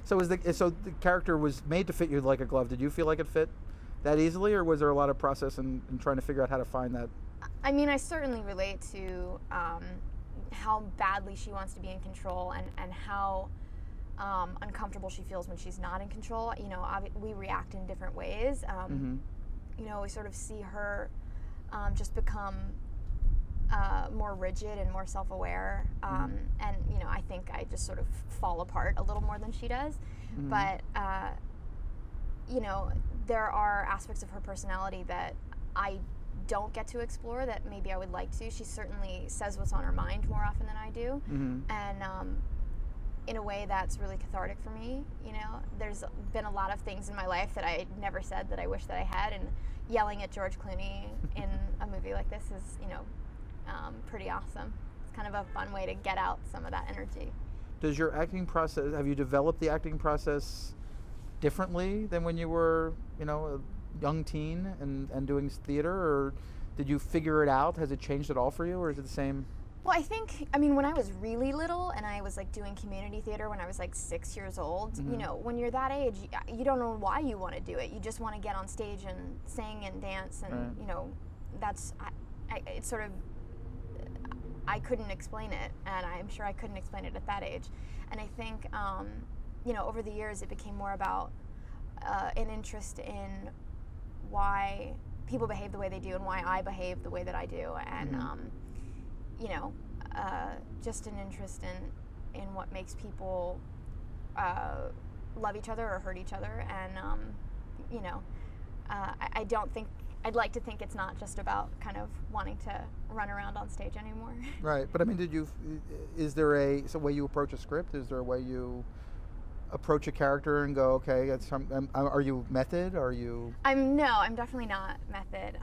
So the character was made to fit you like a glove. Did you feel like it fit that easily, or was there a lot of process in trying to figure out how to find that? I mean, I certainly relate to how badly she wants to be in control, and how uncomfortable she feels when she's not in control. You know, we react in different ways. You know, we sort of see her just become more rigid and more self-aware, and you know, I think I just sort of fall apart a little more than she does. But you know, there are aspects of her personality that I don't get to explore that maybe I would like to. She certainly says what's on her mind more often than I do, and in a way that's really cathartic for me. You know, there's been a lot of things in my life that I never said that I wish that I had, and yelling at George Clooney in a movie like this is, you know, pretty awesome. It's kind of a fun way to get out some of that energy. Does your acting process, have you developed the acting process differently than when you were, you know, a young teen and doing theater, or did you figure it out? Has it changed at all for you, or is it the same? Well, I think, I mean, when I was really little and I was like doing community theater when I was like 6 years old, you know, when you're that age, you don't know why you want to do it. You just want to get on stage and sing and dance, and you know, that's, it's sort of, I couldn't explain it, and I'm sure I couldn't explain it at that age. And I think, you know, over the years it became more about an interest in why people behave the way they do and why I behave the way that I do, and you know, just an interest in what makes people love each other or hurt each other. And you know, I don't think, I'd like to think it's not just about kind of wanting to run around on stage anymore. Right, but I mean, is there a way you approach a script? Is there a way you approach a character and go, okay, are you method? Are you? I'm definitely not method.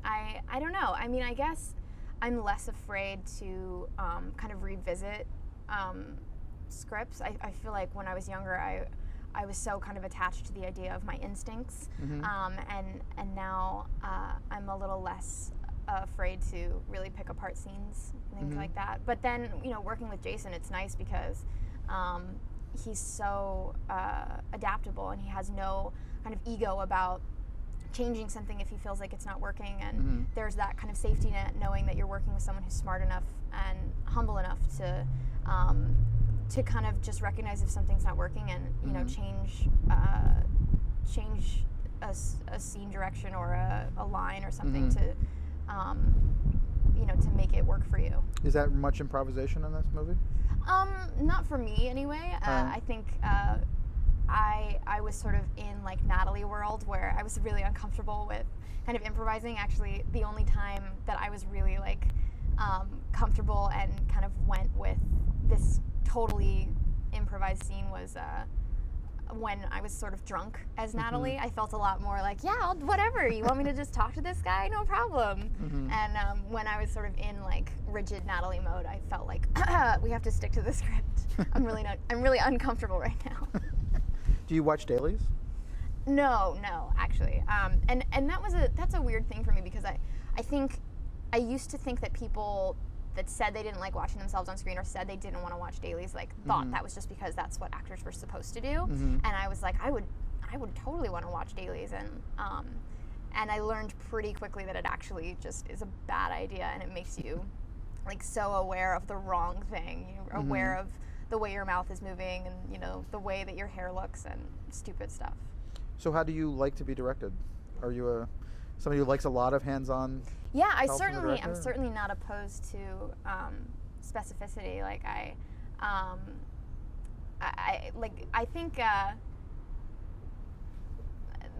I don't know. I mean, I guess I'm less afraid to kind of revisit scripts. I feel like when I was younger, I was so kind of attached to the idea of my instincts, and now I'm a little less afraid to really pick apart scenes and things like that. But then, you know, working with Jason, it's nice because he's so adaptable, and he has no kind of ego about changing something if he feels like it's not working, and there's that kind of safety net knowing that you're working with someone who's smart enough and humble enough to kind of just recognize if something's not working, and you know, change a scene direction or a line or something to you know, to make it work for you. Is that much improvisation in this movie? Not for me anyway. I think I was sort of in like Natalie world where I was really uncomfortable with kind of improvising. Actually, the only time that I was really like comfortable and kind of went with this totally improvised scene was when I was sort of drunk as Natalie. I felt a lot more like, yeah, whatever, you want me to just talk to this guy? No problem. And when I was sort of in like rigid Natalie mode, I felt like we have to stick to the script. I'm really uncomfortable right now. Do you watch dailies? No, actually. And that's a weird thing for me, because I think I used to think that people that said they didn't like watching themselves on screen or said they didn't want to watch dailies like thought that was just because that's what actors were supposed to do. And I was like, I would totally want to watch dailies, and I learned pretty quickly that it actually just is a bad idea, and it makes you like so aware of the wrong thing. You're aware of the way your mouth is moving, and you know, the way that your hair looks, and stupid stuff. So how do you like to be directed? Are you somebody who likes a lot of hands-on? Yeah, I'm certainly not opposed to specificity. Like I think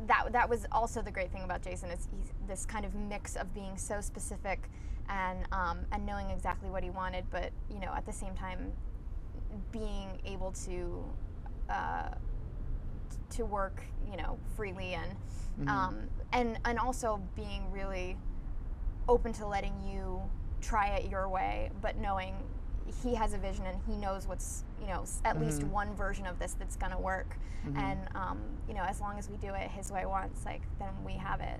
that was also the great thing about Jason, is he's this kind of mix of being so specific and knowing exactly what he wanted, but you know, at the same time being able to work, you know, freely, and also being really open to letting you try it your way, but knowing he has a vision and he knows what's, you know, at least one version of this that's gonna work, and you know, as long as we do it his way once, like, then we have it.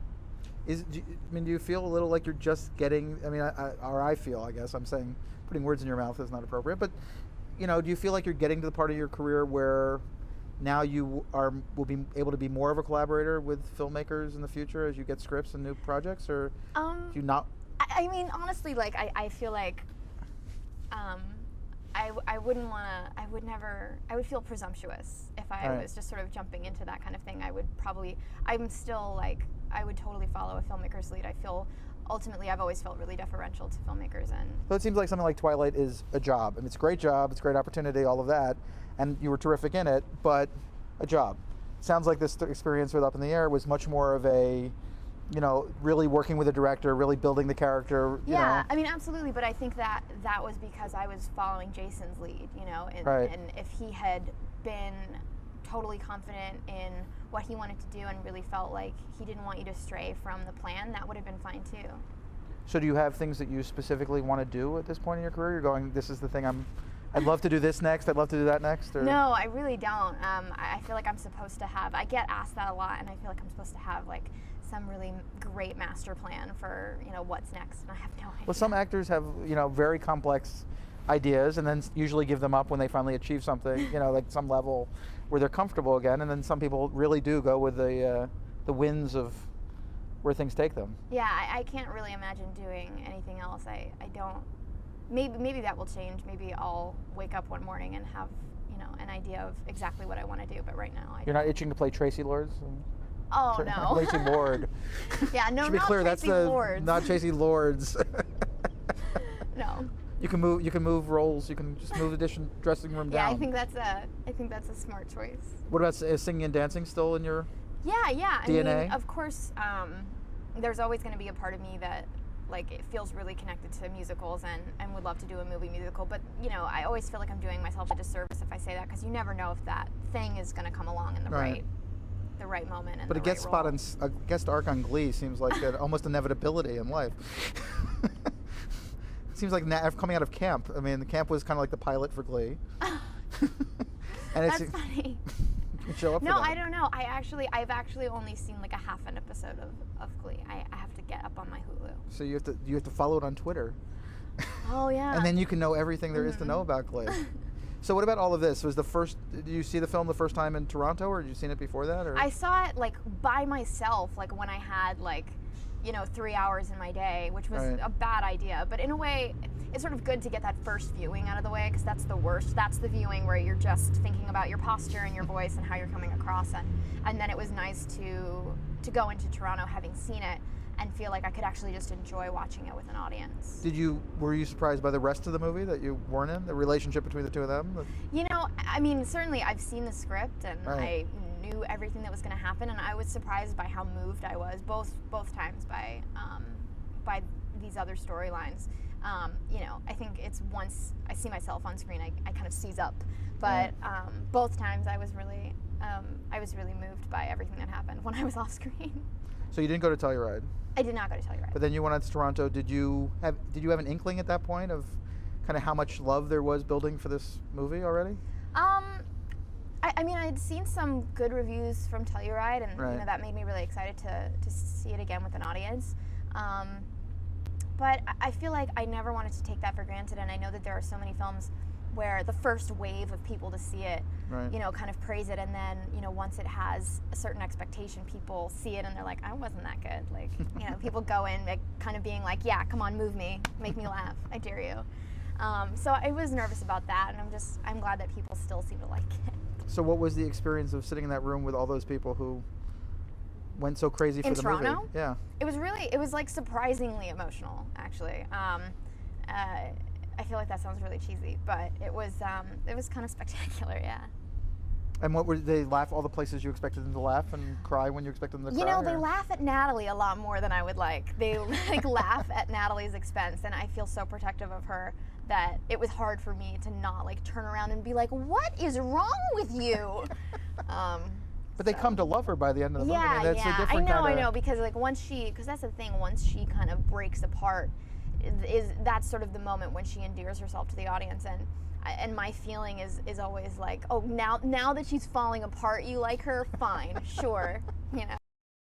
Do you feel a little like you're just getting? I mean, I feel. I guess I'm saying putting words in your mouth is not appropriate, but you know, do you feel like you're getting to the part of your career where now you will be able to be more of a collaborator with filmmakers in the future as you get scripts and new projects, or do you not? I mean, honestly, like I feel like I wouldn't want to. I would feel presumptuous if I was just sort of jumping into that kind of thing. I'm still like, I would totally follow a filmmaker's lead. I feel ultimately I've always felt really deferential to filmmakers. And so it seems like something like Twilight is a job, and it's a great job, it's a great opportunity, all of that, and you were terrific in it, but a job. Sounds like this experience with Up in the Air was much more of a, really working with a director, really building the character. Yeah, I mean, absolutely, but I think that was because I was following Jason's lead, and if he had been totally confident in what he wanted to do and really felt like he didn't want you to stray from the plan, that would have been fine too. So do you have things that you specifically want to do at this point in your career? You're going, this is the thing I'd love to do this next, I'd love to do that next? Or? No, I really don't. I feel like I'm supposed to have, I get asked that a lot, and I feel like I'm supposed to have like some really great master plan for, what's next, and I have no idea. Well, some actors have, very complex ideas and then usually give them up when they finally achieve something, like some level where they're comfortable again, and then some people really do go with the winds of where things take them. Yeah, I can't really imagine doing anything else. I don't. Maybe that will change. Maybe I'll wake up one morning and have, an idea of exactly what I want to do, but right now You're not itching to play Tracy Lords? Oh, no. Tracy Lord. Yeah, no, Should be not clear, Tracy Lords. Not Tracy Lords. No. You can move roles. You can just move the dressing room down. Yeah, I think that's a smart choice. What about singing and dancing still in your Yeah. DNA? I mean, of course, there's always going to be a part of me that, like, it feels really connected to musicals and would love to do a movie musical. But, I always feel like I'm doing myself a disservice if I say that, because you never know if that thing is going to come along in the right moment. And but a guest spot on a guest arc on Glee seems like almost inevitability in life. It seems like coming out of camp. I mean, the camp was kind of like the pilot for Glee. And that's funny. Show up no, for that. I don't know. I've actually only seen like a half an episode of Glee. I have to get up on my Hulu. So you have to follow it on Twitter. Oh yeah. And then you can know everything there is to know about Glee. So what about all of this? Did you see the film the first time in Toronto, or had you seen it before that? Or? I saw it like by myself, like when I had like 3 hours in my day, which was a bad idea. But in a way, it's sort of good to get that first viewing out of the way, because that's the worst. That's the viewing where you're just thinking about your posture and your voice and how you're coming across. And then it was nice to go into Toronto having seen it and feel like I could actually just enjoy watching it with an audience. Were you surprised by the rest of the movie that you weren't in? The relationship between the two of them? I mean, certainly I've seen the script and I knew everything that was going to happen, and I was surprised by how moved I was both times by these other storylines. I think it's once I see myself on screen, I kind of seize up. But both times I was really moved by everything that happened when I was off screen. So you didn't go to Telluride? I did not go to Telluride. But then you went out to Toronto. Did you have an inkling at that point of kind of how much love there was building for this movie already? I mean, I had seen some good reviews from Telluride, and that made me really excited to see it again with an audience. But I feel like I never wanted to take that for granted, and I know that there are so many films where the first wave of people to see it, kind of praise it, and then, once it has a certain expectation, people see it and they're like, I wasn't that good. Like, people go in like, kind of being like, yeah, come on, move me, make me laugh, I dare you. So I was nervous about that, and I'm glad that people still seem to like it. So what was the experience of sitting in that room with all those people who went so crazy for the movie? In Toronto? Yeah. It was like surprisingly emotional, actually. I feel like that sounds really cheesy, but it was kind of spectacular, yeah. And what did they laugh all the places you expected them to laugh and cry when you expected them to cry? They laugh at Natalie a lot more than I would like. They laugh at Natalie's expense, and I feel so protective of her that it was hard for me to not turn around and be like, what is wrong with you? But they come to love her by the end of the movie. Yeah, I mean, that's a different I know, because because that's the thing, once she kind of breaks apart, that's sort of the moment when she endears herself to the audience, and my feeling is always like, oh, now that she's falling apart, you like her, fine, sure,